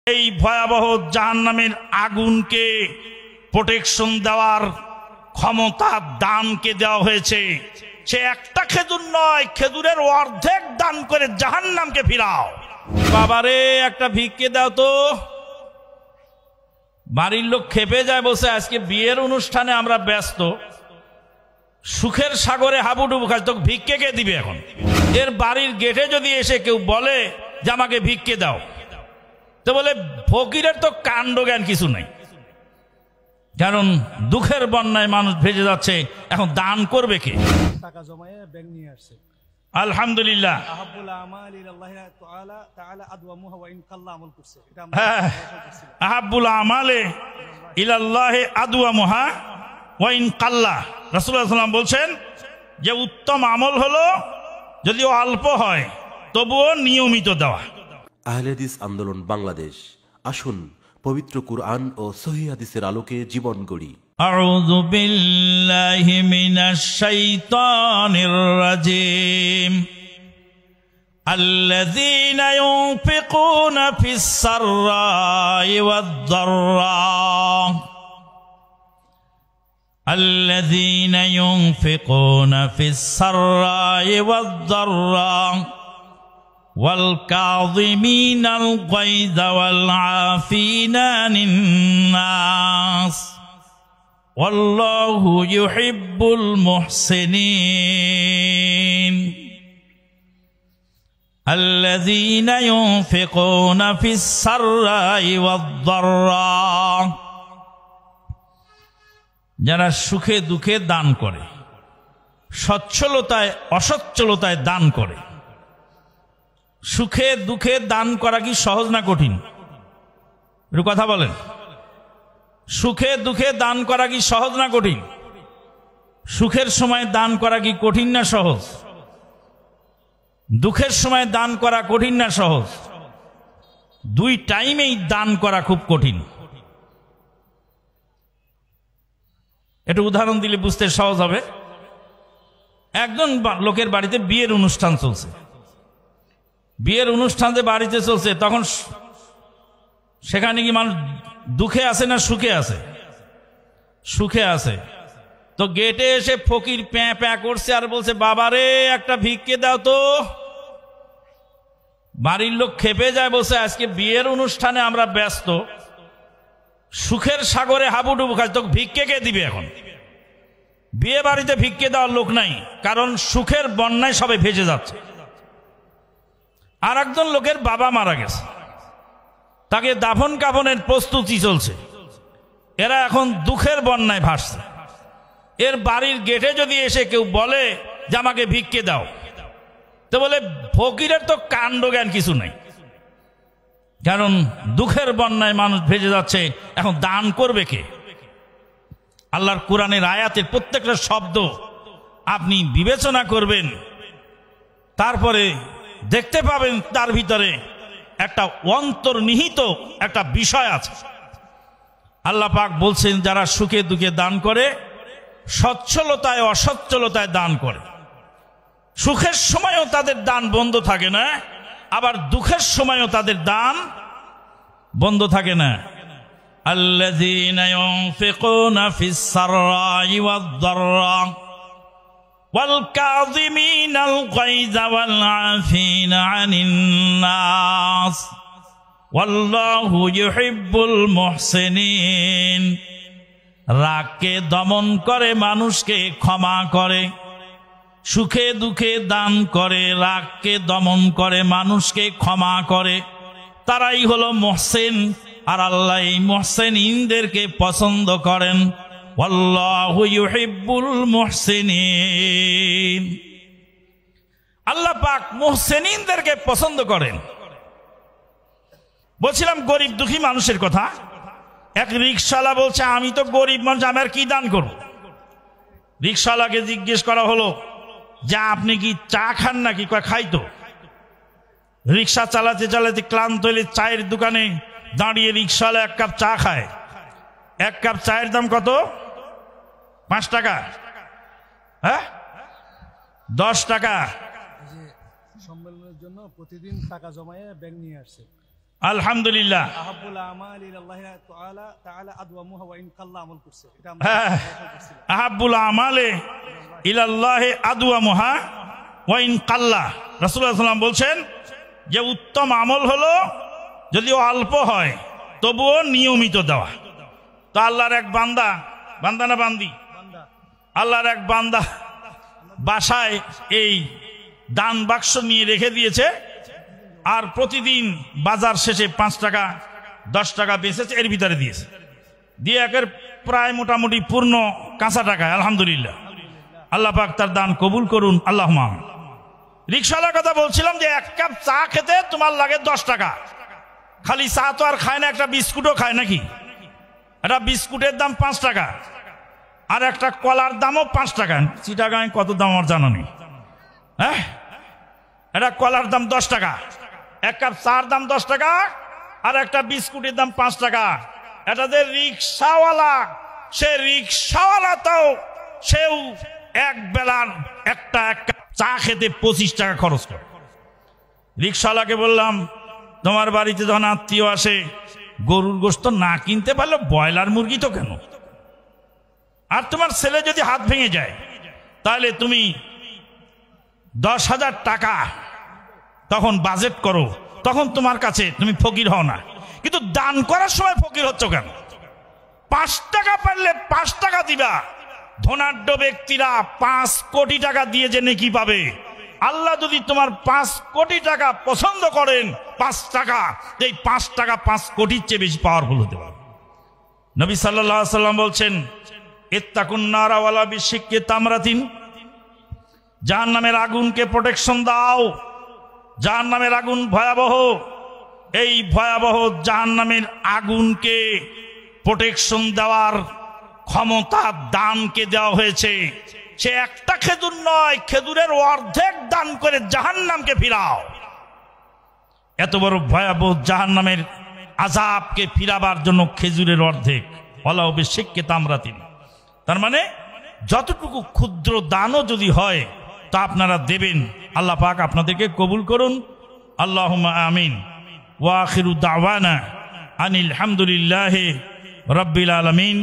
এই ভয়াবহ জাহান্নামের আগুনকে প্রোটেকশন দেওয়ার ক্ষমতা দানকে দেওয়া হয়েছে। সে একটা খেজুর নয়, খেজুরের অর্ধেক দান করে জাহান্নামকে ফিরাও। বাবারে একটা ভিক্ষে দাও তো। বাড়ির লোক খেপে যায়, বসে আজকে বিয়ের অনুষ্ঠানে আমরা ব্যস্ত, সুখের সাগরে হাবুডুবু খাচ্ছে, তো ভিক্ষে কে দিবে এখন? এর বাড়ির গেটে যদি এসে কেউ বলে যে আমাকে ভিক্ষে দাও, তো বলে ফকিরের তো কাণ্ড জ্ঞান কিছু নাই, কারণ দুঃখের বন্যায় মানুষ ভেজে যাচ্ছে, এখন দান করবে কে? টাকা জমায়ে ব্যাংক নিয়ে আসছে। আলহামদুলিল্লাহ, আহাব্বুল আমালে ইলাল্লাহি আদওয়ামুহা ওয়া ইন কাল্লা। রাসূলুল্লাহ সাল্লাল্লাহু আলাইহি ওয়াসাল্লাম বলছেন যে উত্তম আমল হলো যদিও অল্প হয় তবুও নিয়মিত দেওয়া। আহলে হাদিস আন্দোলন বাংলাদেশ, আসুন পবিত্র কুরআন ও সহিহ হাদিসের আলোকে জীবন গড়ি। আউযু বিল্লাহি মিনাশ শাইতানির রাজীম। আল্লাযীনা ইউনফিকুনা ফিস সাররাই ওয়াদ দাররা। الذين ينفقون في السراء والضراء والكاظمين الغيظ والعافين عن الناس والله يحب المحسنين. الذين ينفقون في السراء والضراء, যারা সুখে দুঃখে দান করে, সচ্ছলতায় অসচ্ছলতায় দান করে। সুখে দুঃখে দান করা কি সহজ না কঠিন? একটু কথা বলেন। সুখে দুঃখে দান করা কি সহজ না কঠিন? সুখের সময় দান করা কি কঠিন না সহজ? দুঃখের সময় দান করা কঠিন না সহজ? দুই টাইমেই দান করা খুব কঠিন। একটু উদাহরণ দিলে বুঝতে সহজ হবে। একজন লোকের বাড়িতে বিয়ের অনুষ্ঠান চলছে, বিয়ের অনুষ্ঠান যে বাড়িতে চলছে, তখন সেখানে কি মানুষ দুঃখে আছে না সুখে আছে? সুখে আছে। তো গেটে এসে ফকির প্যাঁ প্যাঁ করছে আর বলছে, বাবারে একটা ভিক্ষে দাও তো। বাড়ির লোক খেপে যায়, বলছে আজকে বিয়ের অনুষ্ঠানে আমরা ব্যস্ত, সুখের সাগরে হাবুডুবু খাচ্ছে, তো ভিক্ষে কে দিবে এখন? বিয়ে বাড়িতে ভিক্ষে দেওয়ার লোক নাই, কারণ সুখের বন্যায় সবাই ভেজে যাচ্ছে। আর একজন লোকের বাবা মারা গেছে, তাকে দাফন কাফনের প্রস্তুতি চলছে, এরা এখন দুঃখের বন্যায় ভাসছে। এর বাড়ির গেটে যদি এসে কেউ বলে যে আমাকে ভিক্ষে দাও, তো বলে ফকিরের তো কাণ্ড জ্ঞান কিছু নাই, কারণ দুঃখের বন্যায় মানুষ ভেজে যাচ্ছে, এখন দান করবে কে? আল্লাহর কোরআনের আয়াতের প্রত্যেকটা শব্দ আপনি বিবেচনা করবেন, তারপরে দেখতে পাবেন তার ভিতরে একটা অন্তর্নিহিত একটা বিষয় আছে। আল্লাহ পাক বলছেন, যারা সুখে দুঃখে দান করে, সচ্ছলতায় অসচ্ছলতায় দান করে। সুখের সময়ও তাদের দান বন্ধ থাকে না, আবার দুঃখের সময়ও তাদের দান বন্ধ থাকে না। আল্লাযীনা ইউনফিকুনা ফিস সাররাই ওয়াদ দাররা ওয়াল কাযিমিনাল গায়যা ওয়াল আফিনা আনিন নাস ওয়াল্লাহু ইউহিব্বুল মুহসিনিন। রাগকে দমন করে, মানুষকে ক্ষমা করে, সুখে দুঃখে দান করে, রাগকে দমন করে, মানুষকে ক্ষমা করে, তারাই হলো মুহসিন। আর আল্লাহ এই মুহসিনদেরকে পছন্দ করেন। আল্লাহু ইউহিব্বুল মুহসিনিন। আল্লাহ পাক মুহসিনদেরকে পছন্দ করেন। বলছিলাম গরিব দুঃখী মানুষের কথা। এক রিকশাওয়ালা বলছে, আমি তো গরিব মানুষ, আমি আর কি দান করব? রিকশাওয়ালাকে জিজ্ঞেস করা হলো যে আপনি কি চা খান নাকি? কয় খাই তো। রিক্সা চালাতে চালাতে ক্লান্ত হলে চায়ের দোকানে দাঁড়িয়ে রিক্সাওয়ালা এক কাপ চা খায়। এক কাপ চায়ের দাম কত? 5 টাকা। হ্যাঁ, 10 টাকা। সম্মেলনের জন্য প্রতিদিন টাকা জমায়ে ব্যাংক নিয়ে আসছে। আলহামদুলিল্লাহ। আহাব্বুল আমাল ইলাল্লাহি তাআলা তাআলা আদওয়ামুহা ওয়া ইন কাল্লা আমল করছে, এটা আমরা হ্যাঁ, করছিলাম। আহাব্বুল আমালে ইলাল্লাহি আদওয়ামুহা ওয়া ইন কাল্লা। রাসূলুল্লাহ সাল্লাল্লাহু আলাইহি ওয়াসাল্লাম বলছেন যে উত্তম আমল হলো যদিও অল্প হয় তবুও নিয়মিত দেওয়া। তো আল্লাহর এক বান্দা, বান্দা না বান্দি, বান্দা আল্লাহর এক বান্দা বাসায় এই দান বাক্স নিয়ে রেখে দিয়েছে, আর প্রতিদিন বাজার শেষে 5 টাকা 10 টাকা বেঁচেছে, এর ভিতরে দিয়েছে, দিয়ে একের প্রায় মোটামুটি পূর্ণ কাঁচা টাকায়। আলহামদুলিল্লাহ, আল্লাহ পাক তার দান কবুল করুন, আল্লাহুম্মা আমিন। রিকশাওয়ালার কথা বলছিলাম যে 1 কাপ চা খেতে তোমার লাগে 10 টাকা। খালি চা তো আর খায় না, একটা বিস্কুটও খায় নাকি? একটা বিস্কুটের দাম 5 টাকা, আর একটা কলার দামও 5 টাকা। চিটাগাঁয় কত দাম আমার জানা নেই। হ্যাঁ, একটা কলার দাম 10 টাকা, 1 কাপ চার দাম 10 টাকা, আর একটা বিস্কুটের দাম 5 টাকা। এটা যে রিক্সাওয়ালা, সে রিক্সাওয়ালা তাও সেও এক বেলার এক কাপ চা খেতে 25 টাকা খরচ করে। রিক্সাওয়ালাকে বললাম, তোমার বাড়িতে যখন আত্মীয় আসে গরুর গোশত না কিনতে পারলে ব্রয়লার মুরগি তো কেন? আর তোমার ছেলে যদি হাত ভেঙে যায় তাহলে তুমি 10,000 টাকা তখন বাজেট করো, তখন তোমার কাছে তুমি ফকির হও না। কিন্তু দান করার সময় ফকির হচ্ছ কেন? 5 টাকা পারলে 5 টাকা দিবা। ধনাঢ্য ব্যক্তিরা 5 কোটি টাকা দিয়ে যে নেকি পাবে, আল্লাহ যদি তোমার 5 কোটি টাকা পছন্দ করেন, 5 টাকা, এই 5 টাকা 5 কোটির চেয়ে বেশি পাওয়ারফুল হতে পারে। নবী সাল্লাল্লাহু আলাইহি ওয়াসাল্লাম বলছেন, ইত্তাকুন নারা ওয়ালা বিশিক্কি তামরাতিন, জাহান্নামের আগুনকে প্রোটেকশন দাও। জাহান্নামের আগুন ভয়াবহ, এই ভয়াবহ জাহান্নামের আগুনকে প্রোটেকশন দেওয়ার ক্ষমতা দানকে দেওয়া হয়েছে। সে একটা খেজুর নয়, খেজুরের অর্ধেক দান করে জাহান্নামকে ফিরাও। এত বড় ভয়াবহ জাহান্নামের আযাবকে ফিরাবার জন্য খেজুরের অর্ধেক, ওয়ালা বিশিক্কি তামরাতিন। তার মানে যতটুকু ক্ষুদ্র দানও যদি হয় তা আপনারা দেবেন। আল্লাহ পাক আপনাদেরকে কবুল করুন, আল্লাহুম্মা আমিন। ওয়া আখিরু দাওয়ানা আনিল হামদুলিল্লাহি রাব্বিল আলামিন।